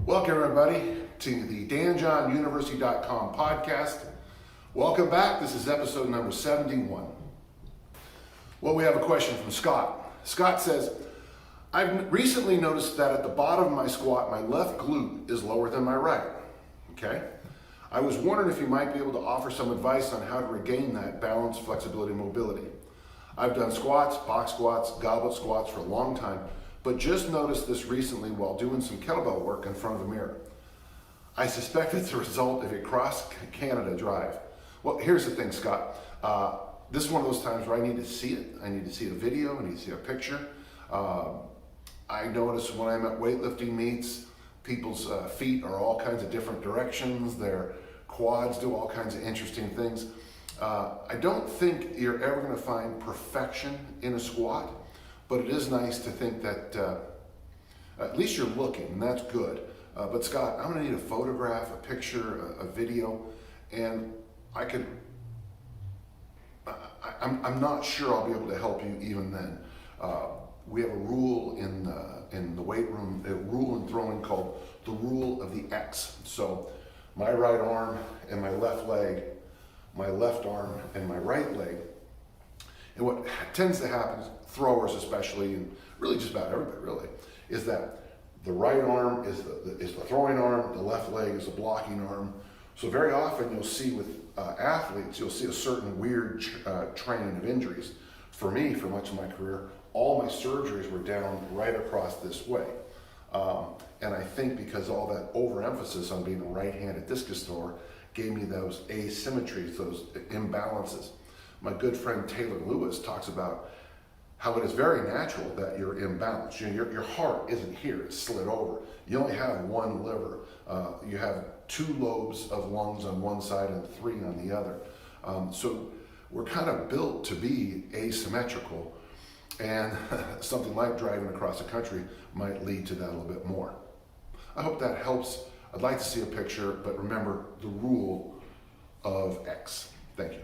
Welcome everybody to the danjohnuniversity.com podcast. Welcome back. This is episode number 71. Well, we have a question from Scott. Scott says, I've recently noticed that at the bottom of my squat, my left glute is lower than my right. Okay. I was wondering if you might be able to offer some advice on how to regain that balance, flexibility, and mobility. I've done squats, box squats, goblet squats for a long time, but just noticed this recently while doing some kettlebell work in front of the mirror. I suspect it's a result of a cross-Canada drive. Well, here's the thing, Scott. This is one of those times where I need to see it. I need to see a video, I need to see a picture. I notice when I'm at weightlifting meets, people's feet are all kinds of different directions. Their quads do all kinds of interesting things. I don't think you're ever gonna find perfection in a squat, but it is nice to think that at least you're looking, and that's good. But Scott, I'm gonna need a photograph, a picture, a video, and I'm not sure I'll be able to help you even then. We have a rule in the weight room, a rule in throwing called the rule of the X. So my right arm and my left leg, my left arm and my right leg. And what tends to happen, throwers especially, and really just about everybody really, is that the right arm is the throwing arm, the left leg is the blocking arm. So very often you'll see with athletes, you'll see a certain weird training of injuries. For me, for much of my career, all my surgeries were down right across this way. And I think because all that overemphasis on being a right-handed discus thrower gave me those asymmetries, those imbalances. My good friend Taylor Lewis talks about how it is very natural that you're imbalanced. Your heart isn't here, it's slid over. You only have one liver. You have two lobes of lungs on one side and three on the other. So we're kind of built to be asymmetrical, and something like driving across the country might lead to that a little bit more. I hope that helps. I'd like to see a picture, but remember the rule of X. Thank you.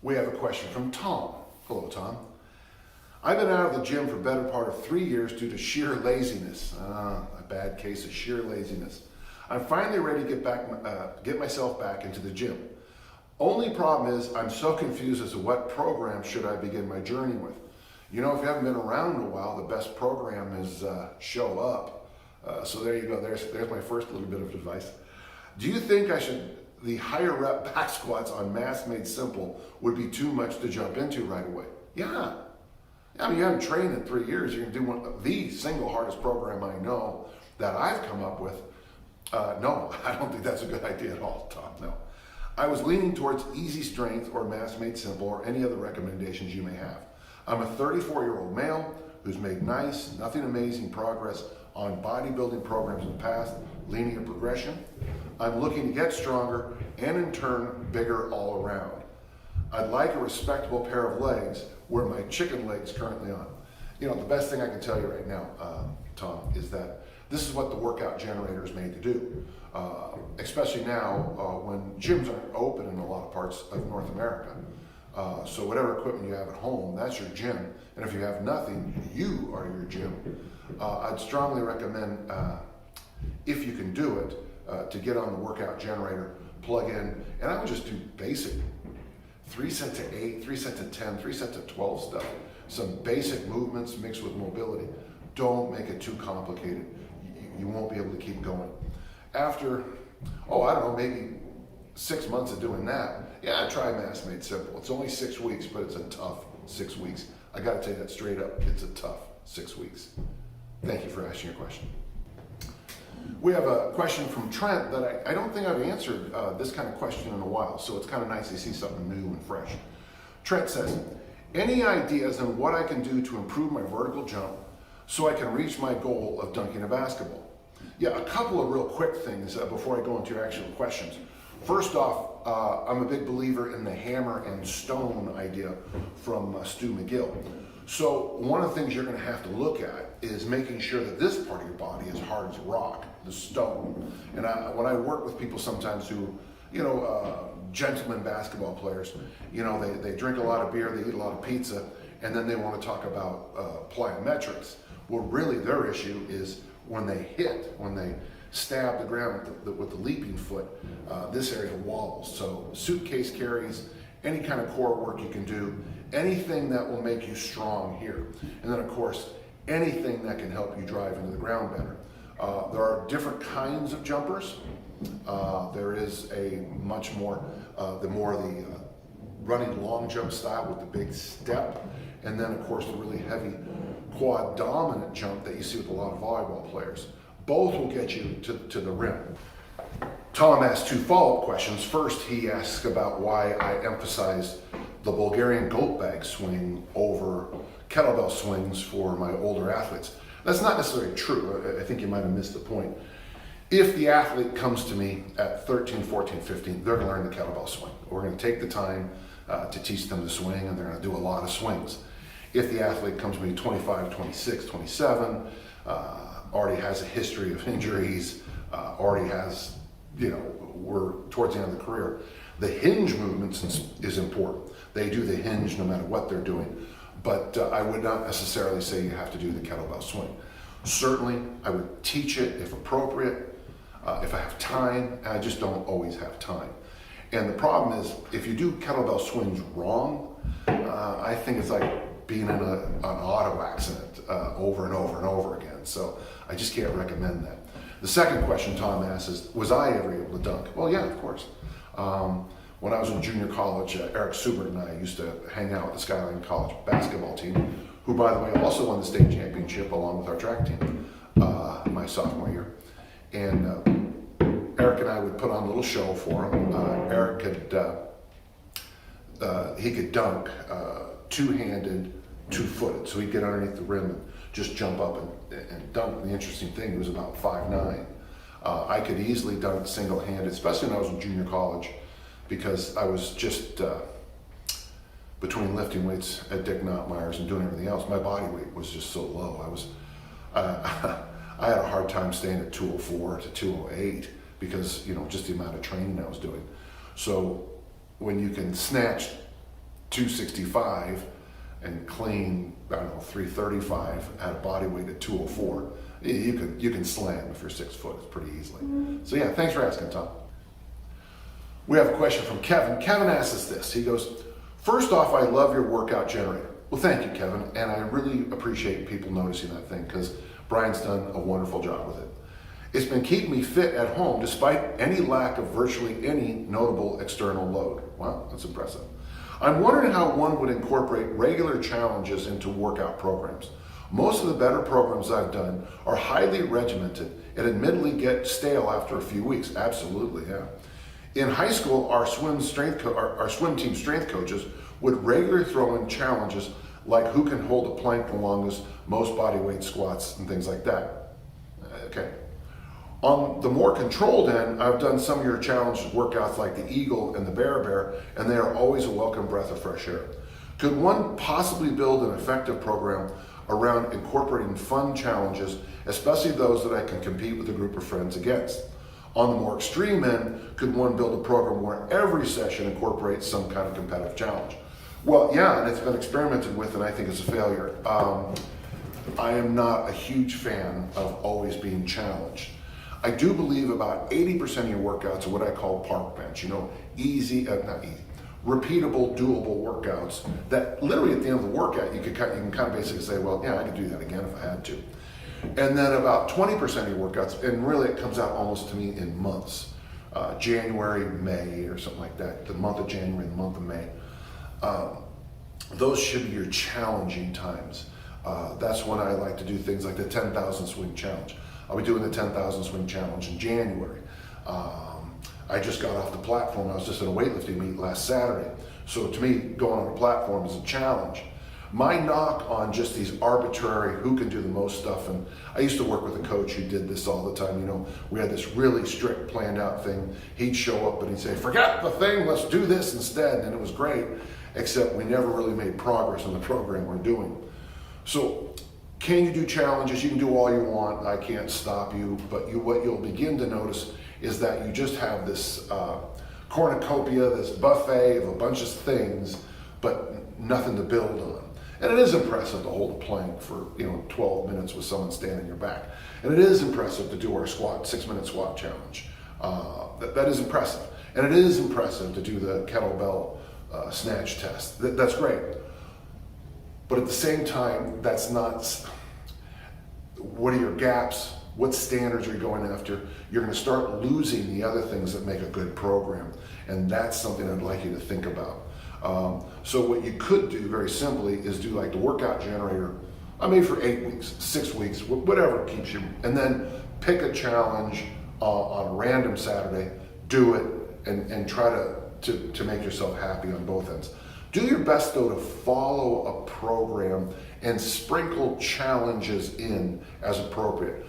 We have a question from Tom. Hello, Tom. I've been out of the gym for the better part of 3 years due to sheer laziness. A bad case of sheer laziness. I'm finally ready to get myself back into the gym. Only problem is I'm so confused as to what program should I begin my journey with. You know, if you haven't been around in a while, the best program is Show Up. So there you go. There's my first little bit of advice. Do you think the higher rep back squats on Mass Made Simple would be too much to jump into right away? Yeah. I mean, you haven't trained in 3 years. You're gonna do the single hardest program I know that I've come up with. No, I don't think that's a good idea at all, Tom, no. I was leaning towards easy strength or Mass Made Simple or any other recommendations you may have. I'm a 34-year-old male who's made nice, nothing amazing progress on bodybuilding programs in the past, linear progression. I'm looking to get stronger and in turn, bigger all around. I'd like a respectable pair of legs where my chicken leg's currently on. You know, the best thing I can tell you right now, Tom, is that this is what the workout generator is made to do. Especially now when gyms aren't open in a lot of parts of North America. So whatever equipment you have at home, that's your gym. And if you have nothing, you are your gym. I'd strongly recommend, if you can do it, to get on the workout generator, plug in, and I would just do basic 3 sets of 8, 3 sets of 10, 3 sets of 12 stuff. Some basic movements mixed with mobility. Don't make it too complicated. You won't be able to keep going. After, I don't know, maybe 6 months of doing that, yeah, try Mass Made Simple. It's only 6 weeks, but it's a tough 6 weeks. I gotta tell you that straight up, it's a tough 6 weeks. Thank you for asking your question. We have a question from Trent that I don't think I've answered this kind of question in a while, so it's kind of nice to see something new and fresh. Trent says, any ideas on what I can do to improve my vertical jump so I can reach my goal of dunking a basketball? Yeah, a couple of real quick things before I go into your actual questions. First off, I'm a big believer in the hammer and stone idea from Stu McGill. So one of the things you're going to have to look at is making sure that this part of your body is hard as rock, the stone. And when I work with people sometimes who, gentlemen basketball players, they drink a lot of beer, they eat a lot of pizza, and then they want to talk about plyometrics. Well, really their issue is when they hit, when stab the ground with the leaping foot, this area wobbles. So suitcase carries, any kind of core work you can do, anything that will make you strong here. And then of course, anything that can help you drive into the ground better. There are different kinds of jumpers. There is a much more, the running long jump style with the big step. And then of course the really heavy quad dominant jump that you see with a lot of volleyball players. Both will get you to the rim. Tom asked 2 follow-up questions. First, he asked about why I emphasize the Bulgarian goat bag swing over kettlebell swings for my older athletes. That's not necessarily true. I think you might have missed the point. If the athlete comes to me at 13, 14, 15, they're gonna learn the kettlebell swing. We're gonna take the time to teach them the swing, and they're gonna do a lot of swings. If the athlete comes to me 25, 26, 27, already has a history of injuries, already has, we're towards the end of the career, the hinge movements is important. They do the hinge no matter what they're doing. But I would not necessarily say you have to do the kettlebell swing. Certainly, I would teach it if appropriate, if I have time, and I just don't always have time. And the problem is, if you do kettlebell swings wrong, I think it's like being in an auto accident over and over and over again. So I just can't recommend that. The second question Tom asks is, was I ever able to dunk? Well, yeah, of course. When I was in junior college, Eric Subert and I used to hang out with the Skyline College basketball team, who, by the way, also won the state championship along with our track team my sophomore year. And Eric and I would put on a little show for him. Eric could dunk two-handed, two-footed. So he'd get underneath the rim and just jump up and dunk. The interesting thing, he was about 5'9". I could easily dunk single-handed, especially when I was in junior college, because I was just between lifting weights at Dick Knottmeyer's and doing everything else. My body weight was just so low. I had a hard time staying at 204 to 208 because just the amount of training I was doing. So when you can snatch 265 and clean 335 at a body weight at 204, you can slam if you're 6 foot pretty easily. So yeah, thanks for asking, Tom. We have a question from Kevin. Kevin asks us this. He goes, first off, I love your workout generator. Well, thank you, Kevin. And I really appreciate people noticing that thing because Brian's done a wonderful job with it. It's been keeping me fit at home despite any lack of virtually any notable external load. Wow, that's impressive. I'm wondering how one would incorporate regular challenges into workout programs. Most of the better programs I've done are highly regimented and admittedly get stale after a few weeks. Absolutely, yeah. In high school, our swim team strength coaches would regularly throw in challenges like who can hold a plank the longest, most body weight squats, and things like that. Okay. On the more controlled end, I've done some of your challenge workouts like the Eagle and the Bear, and they are always a welcome breath of fresh air. Could one possibly build an effective program around incorporating fun challenges, especially those that I can compete with a group of friends against? On the more extreme end, could one build a program where every session incorporates some kind of competitive challenge? Well, yeah, and it's been experimented with, and I think it's a failure. I am not a huge fan of always being challenged. I do believe about 80% of your workouts are what I call park bench, easy, not easy, repeatable, doable workouts that literally at the end of the workout, you can kind of basically say, well, yeah, I could do that again if I had to. And then about 20% of your workouts, and really it comes out almost to me in months, January, May, or something like that, the month of January, the month of May. Those should be your challenging times. That's when I like to do things like the 10,000 swing challenge. I'll be doing the 10,000 swing challenge in January. I just got off the platform. I was just at a weightlifting meet last Saturday. So to me, going on a platform is a challenge. My knock on just these arbitrary, who can do the most stuff, and I used to work with a coach who did this all the time. We had this really strict planned out thing. He'd show up and he'd say, forget the thing, let's do this instead. And it was great, except we never really made progress in the program we're doing. So can you do challenges? You can do all you want. I can't stop you, but what you'll begin to notice is that you just have this cornucopia, this buffet of a bunch of things, but nothing to build on. And it is impressive to hold a plank for 12 minutes with someone standing your back. And it is impressive to do our 6-minute squat challenge. That is impressive. And it is impressive to do the kettlebell snatch test. That's great. But at the same time, that's not, what are your gaps? What standards are you going after? You're going to start losing the other things that make a good program. And that's something I'd like you to think about. So what you could do very simply is do like the workout generator, maybe for 8 weeks, 6 weeks, whatever keeps you, and then pick a challenge on a random Saturday, do it, and try to make yourself happy on both ends. Do your best though to follow a program and sprinkle challenges in as appropriate.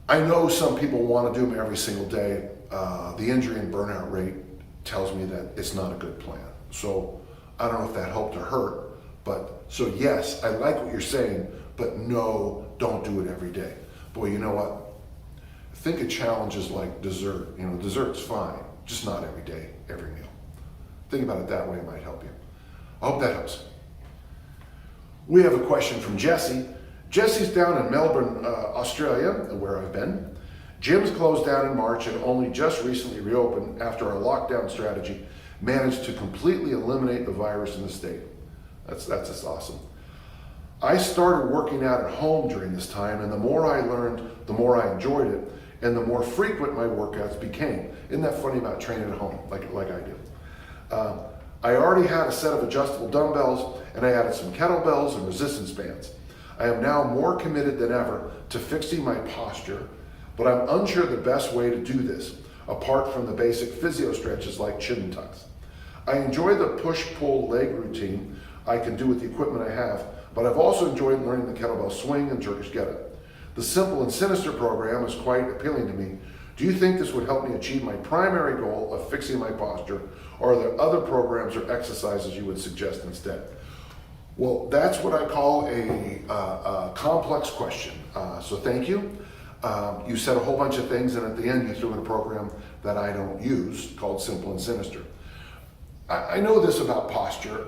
I know some people want to do them every single day. The injury and burnout rate tells me that it's not a good plan. So I don't know if that helped or hurt, but so yes, I like what you're saying, but no, don't do it every day. Boy, you know what? Think of challenges like dessert. Dessert's fine, just not every day, every meal. Think about it that way, it might help you. I hope that helps. We have a question from Jesse. Jesse's down in Melbourne, Australia, where I've been. Gyms closed down in March and only just recently reopened after our lockdown strategy managed to completely eliminate the virus in the state. That's just awesome. I started working out at home during this time, and the more I learned, the more I enjoyed it, and the more frequent my workouts became. Isn't that funny about training at home, like I do? I already had a set of adjustable dumbbells, and I added some kettlebells and resistance bands. I am now more committed than ever to fixing my posture, but I'm unsure the best way to do this, apart from the basic physio stretches like chin tucks. I enjoy the push-pull leg routine I can do with the equipment I have, but I've also enjoyed learning the kettlebell swing and Turkish get-up. The Simple and Sinister program is quite appealing to me. Do you think this would help me achieve my primary goal of fixing my posture, or are there other programs or exercises you would suggest instead? Well, that's what I call a complex question. So thank you. You said a whole bunch of things, and at the end you threw in a program that I don't use called Simple and Sinister. I know this about posture.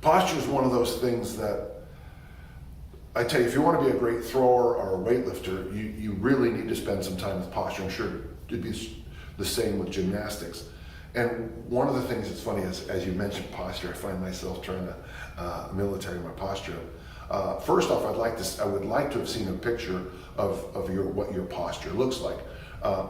Posture is one of those things that I tell you, if you want to be a great thrower or a weightlifter, you really need to spend some time with posture. I'm sure it'd be the same with gymnastics. And one of the things that's funny is, as you mentioned posture, I find myself trying to military my posture. First off, I would like to have seen a picture of what your posture looks like.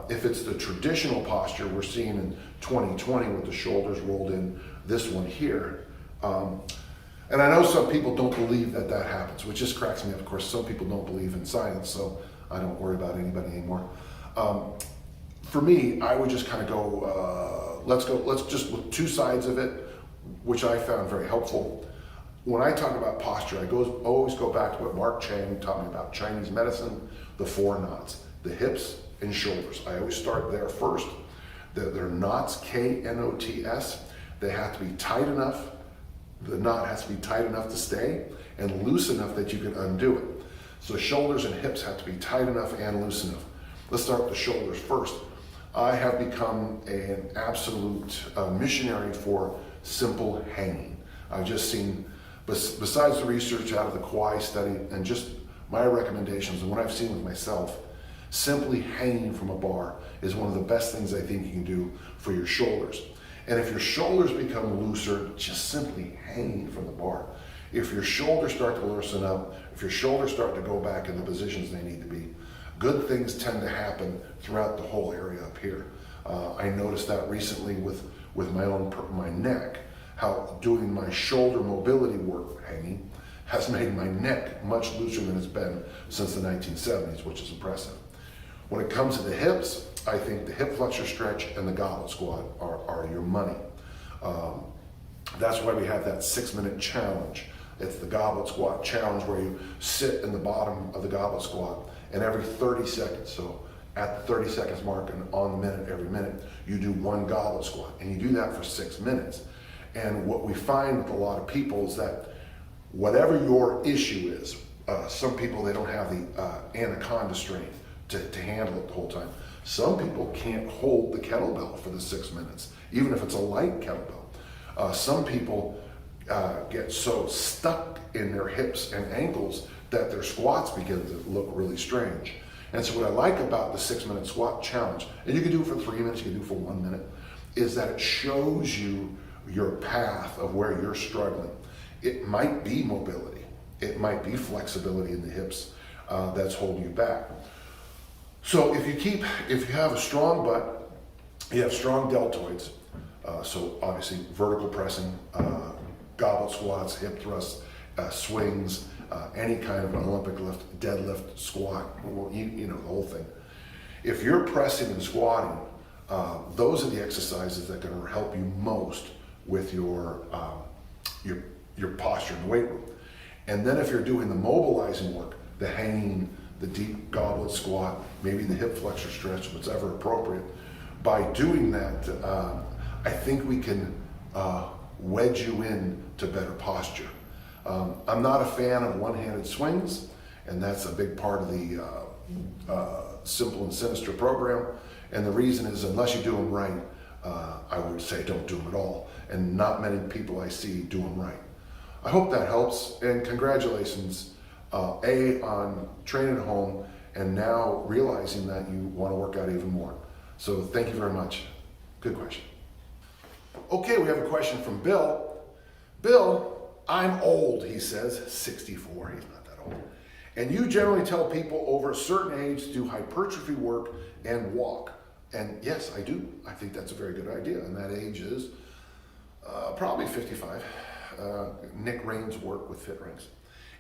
If it's the traditional posture we're seeing in 2020 with the shoulders rolled in, this one here. And I know some people don't believe that happens, which just cracks me up. Of course, some people don't believe in science, so I don't worry about anybody anymore. For me, I would just kind of go, let's just with two sides of it, which I found very helpful. When I talk about posture, I always go back to what Mark Chang taught me about Chinese medicine, the 4 knots, the hips and shoulders. I always start there first. They're knots, K-N-O-T-S. They have to be tight enough. The knot has to be tight enough to stay and loose enough that you can undo it. So shoulders and hips have to be tight enough and loose enough. Let's start with the shoulders first. I have become an absolute missionary for simple hanging. I've just seen, besides the research out of the Kauai study and just my recommendations and what I've seen with myself, simply hanging from a bar is one of the best things I think you can do for your shoulders. And if your shoulders become looser, just simply hanging from the bar. If your shoulders start to loosen up, if your shoulders start to go back in the positions they need to be, good things tend to happen throughout the whole area up here. I noticed that recently with my neck, how doing my shoulder mobility work hanging has made my neck much looser than it's been since the 1970s, which is impressive. When it comes to the hips, I think the hip flexor stretch and the goblet squat are your money. That's why we have that 6-minute challenge. It's the goblet squat challenge where you sit in the bottom of the goblet squat, and every 30 seconds, so at the 30 seconds mark and on the minute, every minute, you do 1 goblet squat, and you do that for 6 minutes. And what we find with a lot of people is that whatever your issue is, some people, they don't have the anaconda strength to handle it the whole time. Some people can't hold the kettlebell for the 6 minutes, even if it's a light kettlebell. Some people, get so stuck in their hips and ankles that their squats begin to look really strange. And so what I like about the 6-minute squat challenge, and you can do it for 3 minutes, you can do it for 1 minute, is that it shows you your path of where you're struggling. It might be mobility. It might be flexibility in the hips that's holding you back. So if you have a strong butt, you have strong deltoids, so obviously vertical pressing, goblet squats, hip thrusts, swings, any kind of an Olympic lift, deadlift, squat, you know, the whole thing. If you're pressing and squatting, those are the exercises that are going to help you most with your posture in the weight room. And then if you're doing the mobilizing work, the hanging, the deep goblet squat, maybe the hip flexor stretch, whatever appropriate, by doing that, I think we can wedge you in to better posture. I'm not a fan of one-handed swings, and that's a big part of the Simple and Sinister program. And the reason is, unless you do them right, I would say don't do them at all. And not many people I see do them right. I hope that helps, and congratulations, on training at home and now realizing that you want to work out even more. So thank you very much. Good question. Okay, we have a question from Bill. Bill, I'm old, he says, 64, he's not that old. And you generally tell people over a certain age to do hypertrophy work and walk. And yes, I do. I think that's a very good idea. And that age is probably 55. Nick Raines' work with Fit Ranks.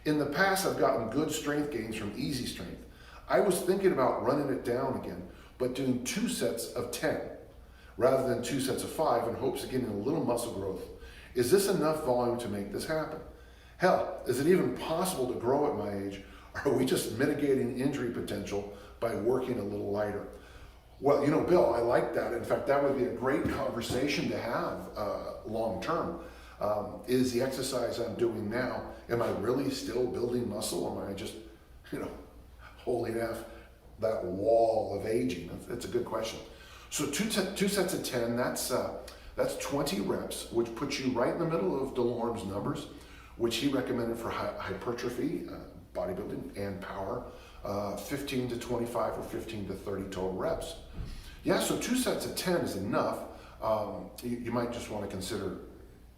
In the past, I've gotten good strength gains from easy strength. I was thinking about running it down again, but doing 2 sets of 10 rather than 2 sets of 5 in hopes of getting a little muscle growth. Is this enough volume to make this happen? Hell, is it even possible to grow at my age? Or are we just mitigating injury potential by working a little lighter? Well, you know, Bill, I like that. In fact, that would be a great conversation to have long term. Is the exercise I'm doing now, am I really still building muscle, or am I just, holding that wall of aging? That's a good question. So two sets of 10, that's 20 reps, which puts you right in the middle of DeLorme's numbers, which he recommended for hypertrophy, bodybuilding, and power, 15 to 25 or 15 to 30 total reps. Yeah, so 2 sets of 10 is enough. You might just want to consider,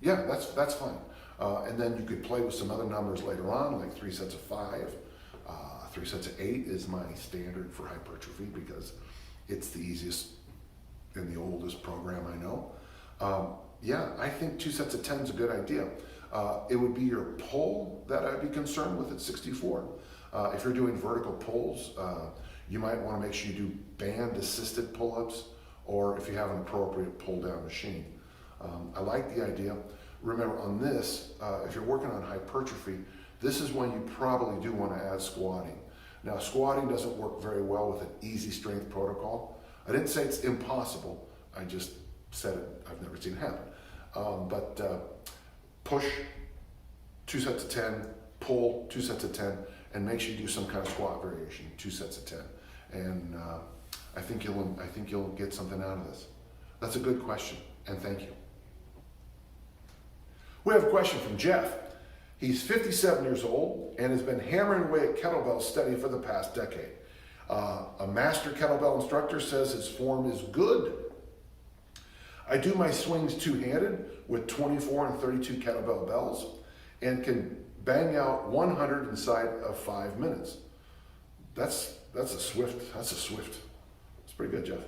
yeah, that's fine. And then you could play with some other numbers later on, like 3 sets of 5. 3 sets of 8 is my standard for hypertrophy because it's the easiest and the oldest program I know. Yeah, I think 2 sets of 10 is a good idea. It would be your pull that I'd be concerned with at 64. If you're doing vertical pulls, you might want to make sure you do band-assisted pull-ups, or if you have an appropriate pull-down machine. I like the idea. Remember, on this, if you're working on hypertrophy, this is when you probably do want to add squatting. Now, squatting doesn't work very well with an easy strength protocol. I didn't say it's impossible. I just said it. I've never seen it happen. But push, 2 sets of 10, pull, 2 sets of 10, and make sure you do some kind of squat variation, 2 sets of 10. And I think you'll get something out of this. That's a good question, and thank you. We have a question from Jeff. He's 57 years old and has been hammering away at kettlebell steady for the past decade. A master kettlebell instructor says his form is good. I do my swings two-handed with 24 and 32 kettlebell bells and can bang out 100 inside of 5 minutes. That's a swift. It's pretty good, Jeff.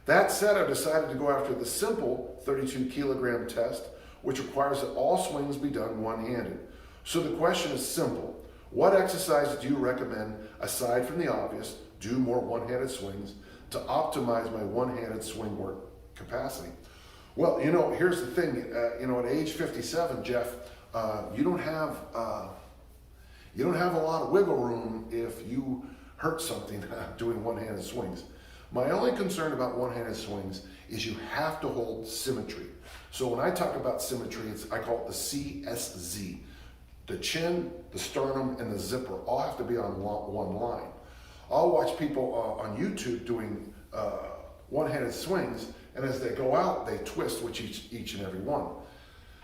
That said, I've decided to go after the simple 32 kilogram test, which requires that all swings be done one-handed. So the question is simple. What exercises do you recommend, aside from the obvious, do more one-handed swings, to optimize my one-handed swing work capacity? Well, here's the thing. At age 57, Jeff, you don't have a lot of wiggle room if you hurt something doing one-handed swings. My only concern about one-handed swings is you have to hold symmetry. So when I talk about symmetry, I call it the CSZ. The chin, the sternum, and the zipper all have to be on one line. I'll watch people on YouTube doing one-handed swings, and as they go out, they twist with each and every one.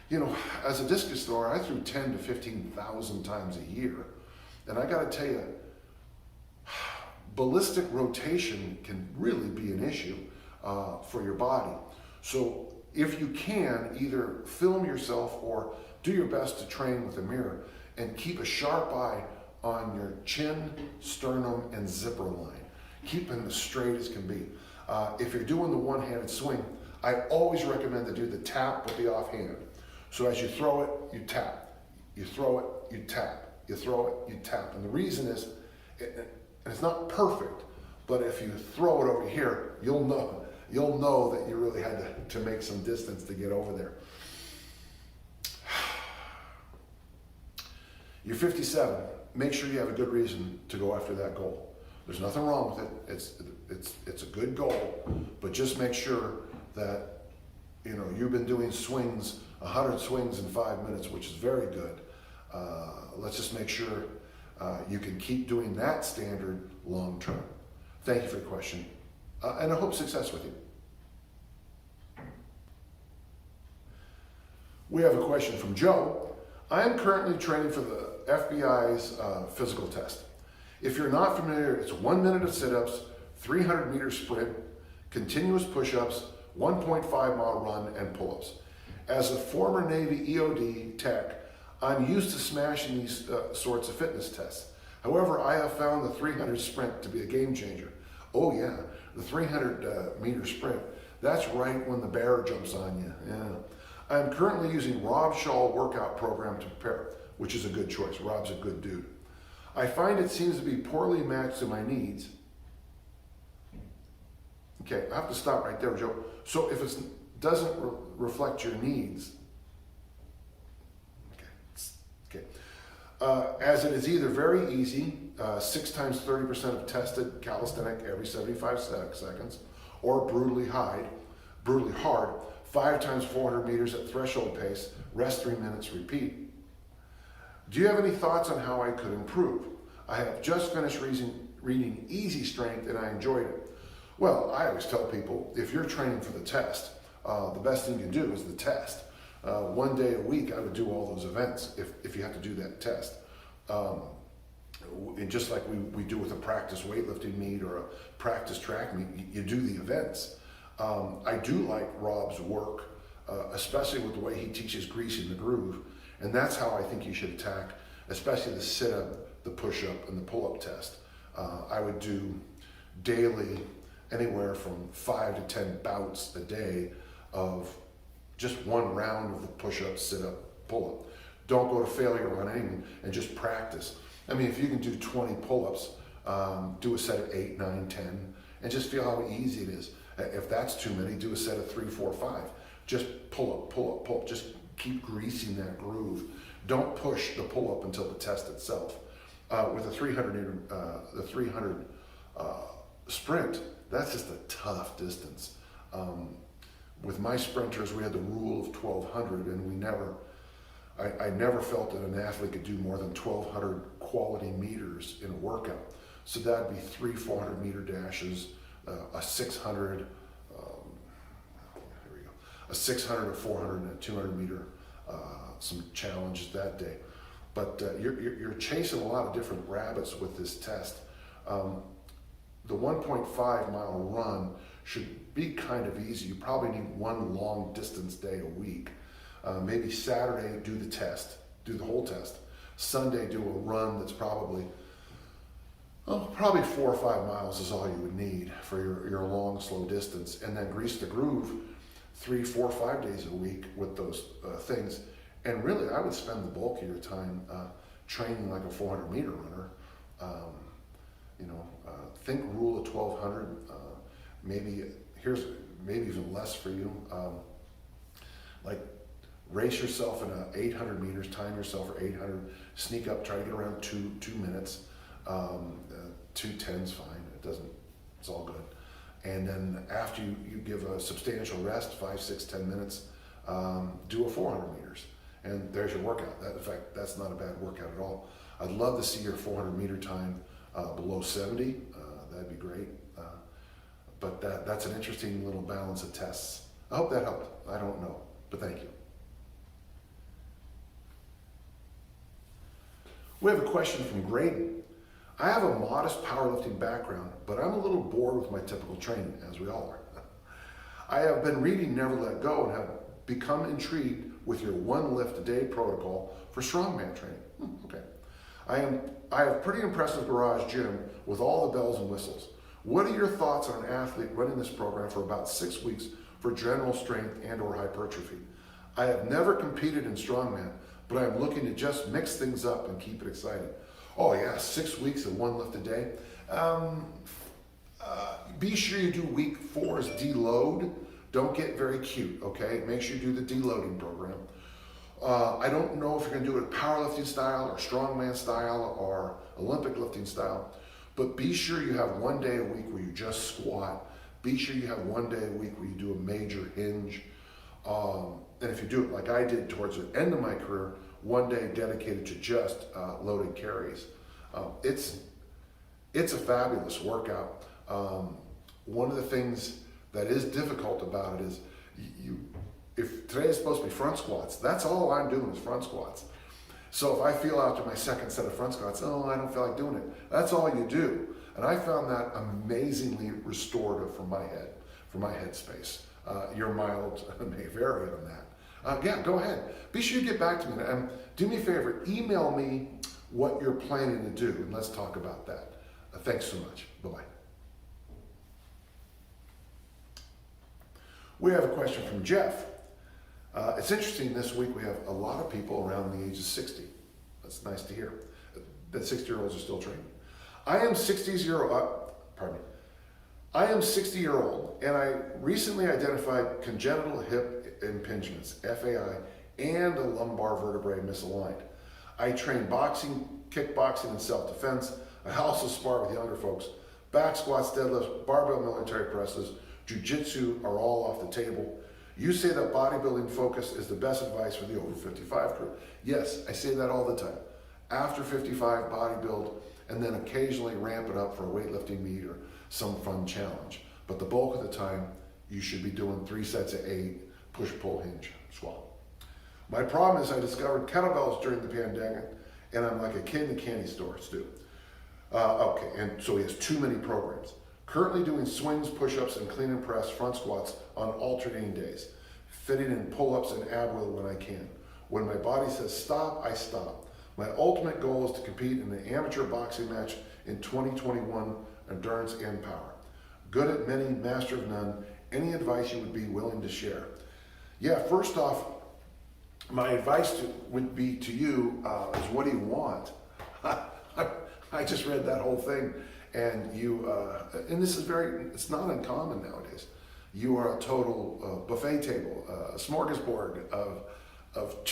You know, as a discus thrower, I threw 10 to 15,000 times a year. And I gotta tell you, ballistic rotation can really be an issue for your body. So if you can, either film yourself or do your best to train with a mirror and keep a sharp eye on your chin, sternum, and zipper line. Keep them as straight as can be. If you're doing the one-handed swing, I always recommend to do the tap with the offhand. So as you throw it, you tap. You throw it, you tap. You throw it, you tap. And the reason is, and it's not perfect, but if you throw it over here, you'll know that you really had to make some distance to get over there. You're 57. Make sure you have a good reason to go after that goal. There's nothing wrong with it. It's a good goal, but just make sure that you've been doing swings, 100 swings in 5 minutes, which is very good. Let's just make sure you can keep doing that standard long term. Thank you for your question, and I hope success with you. We have a question from Joe. I am currently training for the FBI's physical test. If you're not familiar, it's 1 minute of sit-ups, 300-meter sprint, continuous push-ups, 1.5-mile run, and pull-ups. As a former Navy EOD tech, I'm used to smashing these sorts of fitness tests. However, I have found the 300 sprint to be a game changer. Oh yeah, the 300-meter sprint. That's right when the bear jumps on you. Yeah. I'm currently using Rob Shaw workout program to prepare, which is a good choice. Rob's a good dude. I find it seems to be poorly matched to my needs. Okay, I have to stop right there, Joe. So if it doesn't reflect your needs, okay. As it is either very easy, 6 times 30% of tested calisthenic every 75 seconds, or brutally hard, 5 times 400 meters at threshold pace, rest 3 minutes, repeat. Do you have any thoughts on how I could improve? I have just finished reading Easy Strength and I enjoyed it. Well, I always tell people, if you're training for the test, the best thing you can do is the test. 1 day a week, I would do all those events if you have to do that test. And just like we do with a practice weightlifting meet or a practice track meet, you do the events. I do like Rob's work, especially with the way he teaches greasing the groove. And that's how I think you should attack, especially the sit-up, the push-up, and the pull-up test. I would do daily anywhere from 5 to 10 bouts a day of just one round of the push-up, sit-up, pull-up. Don't go to failure on anything and just practice. I mean, if you can do 20 pull-ups, do a set of 8, 9, 10, and just feel how easy it is. If that's too many, do a set of 3, 4, 5. Just pull up, pull up, pull up. Just keep greasing that groove. Don't push the pull-up until the test itself. With the 300 sprint, that's just a tough distance. With my sprinters, we had the rule of 1,200, and I never felt that an athlete could do more than 1,200 quality meters in a workout. So that'd be 3 400-meter dashes, a 600, a 600, a 400, and a 200-meter, some challenges that day. But you're chasing a lot of different rabbits with this test. The 1.5-mile run should be kind of easy. You probably need one long distance day a week. Maybe Saturday, do the test, do the whole test. Sunday, do a run that's probably 4 or 5 miles is all you would need for your long, slow distance. And then grease the groove 3, 4, 5 days a week with those things. And really, I would spend the bulk of your time training like a 400-meter runner. Think rule of 1,200. Maybe even less for you. Like race yourself in 800 meters, time yourself for 800, sneak up, try to get around 2 minutes. 2:10's fine. It's all good. And then after you give a substantial rest, 5, 6, 10 minutes, do a 400 meters. And there's your workout. In fact, that's not a bad workout at all. I'd love to see your 400-meter time below 70. That'd be great. But that's an interesting little balance of tests. I hope that helped. I don't know, but thank you. We have a question from Graydon. I have a modest powerlifting background, but I'm a little bored with my typical training, as we all are. I have been reading Never Let Go and have become intrigued with your one lift a day protocol for strongman training. Okay. I have pretty impressive garage gym with all the bells and whistles. What are your thoughts on an athlete running this program for about 6 weeks for general strength and or hypertrophy? I have never competed in strongman, but I'm looking to just mix things up and keep it exciting. Oh yeah, 6 weeks and one lift a day. Be sure you do week 4's deload. Don't get very cute, okay? Make sure you do the deloading program. I don't know if you're gonna do it powerlifting style or strongman style or Olympic lifting style, but be sure you have 1 day a week where you just squat. Be sure you have 1 day a week where you do a major hinge. And if you do it like I did towards the end of my career, 1 day dedicated to just loaded carries. It's a fabulous workout. One of the things that is difficult about it is if today is supposed to be front squats, that's all I'm doing is front squats. So if I feel after my second set of front squats, oh, I don't feel like doing it, that's all you do. And I found that amazingly restorative for my head, for my headspace. Your mileage may vary on that. Yeah, go ahead. Be sure you get back to me. Do me a favor, email me what you're planning to do, and let's talk about that. Thanks so much. Bye-bye. We have a question from Jeff. It's interesting, this week we have a lot of people around the age of 60. That's nice to hear, that 60-year-olds are still training. I am 60-year-old, and I recently identified congenital hip impingements, FAI, and a lumbar vertebrae misaligned. I train boxing, kickboxing, and self-defense. I also spar with younger folks. Back squats, deadlifts, barbell military presses, jiu-jitsu are all off the table. You say that bodybuilding focus is the best advice for the over 55 crew. Yes, I say that all the time. After 55, bodybuild, and then occasionally ramp it up for a weightlifting meet or some fun challenge. But the bulk of the time, you should be doing 3 sets of 8, push, pull, hinge, squat. My problem is I discovered kettlebells during the pandemic, and I'm like a kid in a candy store, Stu. Okay, and so he has too many programs. Currently doing swings, push-ups, and clean and press front squats on alternating days. Fitting in pull-ups and ab wheel when I can. When my body says stop, I stop. My ultimate goal is to compete in an amateur boxing match in 2021, endurance and power. Good at many, master of none. Any advice you would be willing to share? Yeah, first off, my advice would be to you is what do you want? I just read that whole thing. And and this is it's not uncommon nowadays. You are a total buffet table, a smorgasbord of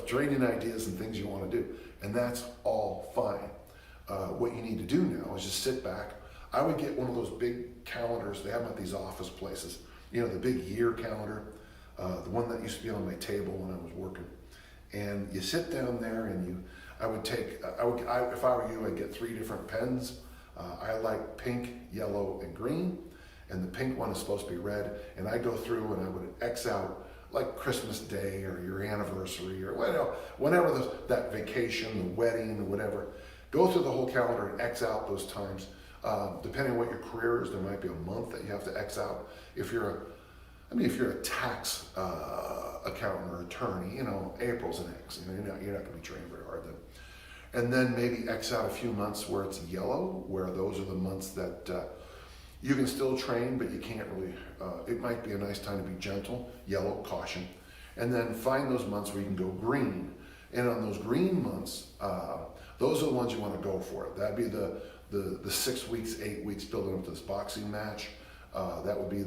training ideas and things you want to do. And that's all fine. What you need to do now is just sit back. I would get one of those big calendars. They have them at these office places. You know, the big year calendar, the one that used to be on my table when I was working. And you sit down there and if I were you, I'd get 3 different pens. I like pink, yellow, and green, and the pink one is supposed to be red, and I go through and I would X out like Christmas Day or your anniversary or whenever that vacation, the wedding, or whatever. Go through the whole calendar and X out those times. Depending on what your career is, there might be a month that you have to X out. If you're a tax accountant or attorney, April's an X. You're not going to be training very hard then. And then maybe X out a few months where it's yellow, where those are the months that you can still train, but you can't really, it might be a nice time to be gentle, yellow, caution. And then find those months where you can go green. And on those green months, those are the ones you want to go for. That'd be the 6 weeks, 8 weeks building up to this boxing match. That would be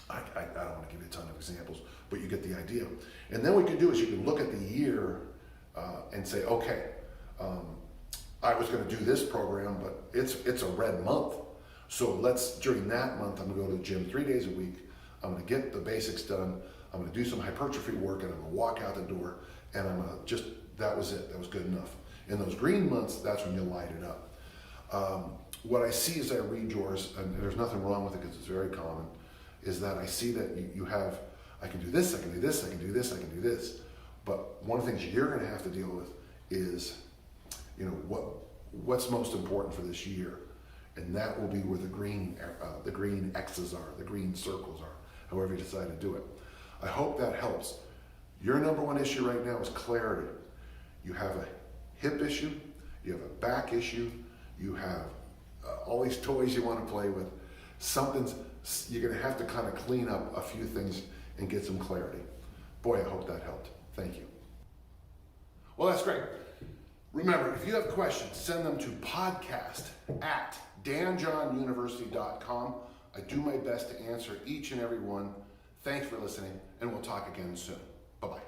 I don't want to give you a ton of examples, but you get the idea. And then what you can do is you can look at the year and say, okay, I was going to do this program, but it's a red month. So during that month, I'm going to go to the gym 3 days a week. I'm going to get the basics done. I'm going to do some hypertrophy work, and I'm going to walk out the door, and I'm going to that was it. That was good enough. In those green months, that's when you light it up. What I see as I read yours, and there's nothing wrong with it because it's very common, is that I see that you have, I can do this, I can do this, I can do this, I can do this. But one of the things you're going to have to deal with is what's most important for this year, and that will be where the green X's are, the green circles are, however you decide to do it. I hope that helps. Your number one issue right now is clarity. You have a hip issue, you have a back issue, you have all these toys you want to play with. You're going to have to kind of clean up a few things and get some clarity. Boy, I hope that helped. Thank you. Well, that's great. Remember, if you have questions, send them to podcast@danjohnuniversity.com. I do my best to answer each and every one. Thanks for listening, and we'll talk again soon. Bye-bye.